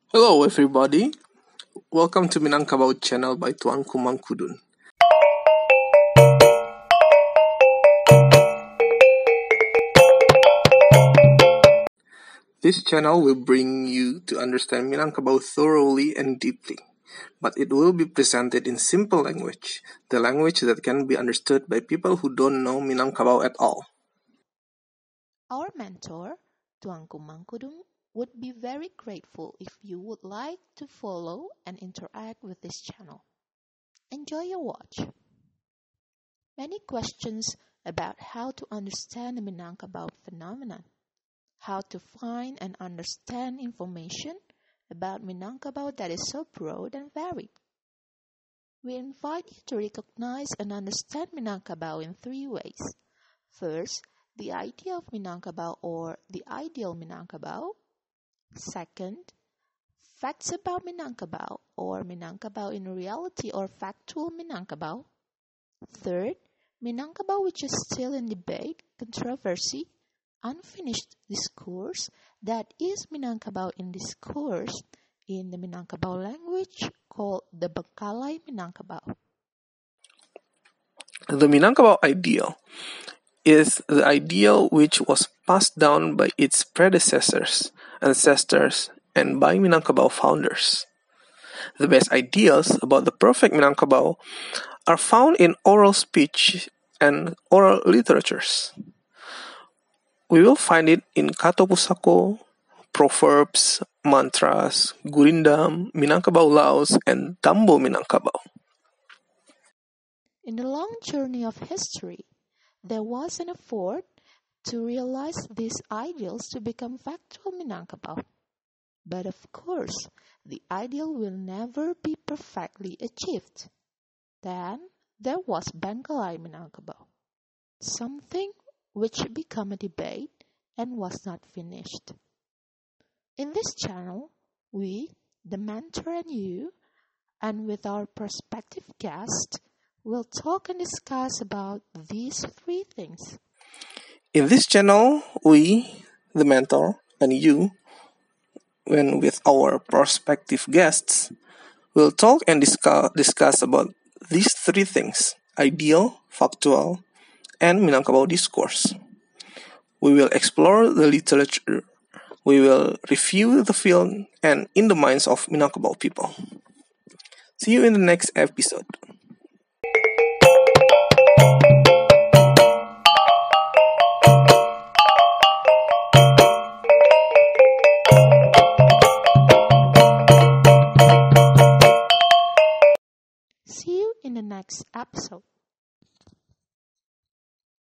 Hello everybody, welcome to Minangkabau channel by Tuanku Mangkudun. This channel will bring you to understand Minangkabau thoroughly and deeply, but it will be presented in simple language, the language that can be understood by people who don't know Minangkabau at all. Our mentor, Tuanku Mangkudun, would be very grateful if you would like to follow and interact with this channel. Enjoy your watch. Many questions about how to understand the Minangkabau phenomenon, how to find and understand information about Minangkabau that is so broad and varied. We invite you to recognize and understand Minangkabau in three ways. First, the idea of Minangkabau or the ideal Minangkabau. Second, facts about Minangkabau or Minangkabau in reality or factual Minangkabau. Third, Minangkabau which is still in debate, controversy, unfinished discourse, that is Minangkabau in discourse in the Minangkabau language called the Bengkalai Minangkabau. The Minangkabau ideal is the ideal which was passed down by its predecessors, ancestors, and by Minangkabau founders. The best ideals about the perfect Minangkabau are found in oral speech and oral literatures. We will find it in Kato Pusako, proverbs, mantras, gurindam, Minangkabau laws, and Tambo Minangkabau. In the long journey of history, there was an effort to realize these ideals to become factual Minangkabau. But of course, the ideal will never be perfectly achieved. Then there was Bengkalai Minangkabau, something which became a debate and was not finished. In this channel, we, the mentor and you, and with our prospective guest, will talk and discuss about these three things. In this channel, we, the mentor, and you, when with our prospective guests, will talk and discuss about these three things: ideal, factual, and Minangkabau discourse. We will explore the literature, we will review the film, and in the minds of Minangkabau people. See you in the next episode. See you in the next episode.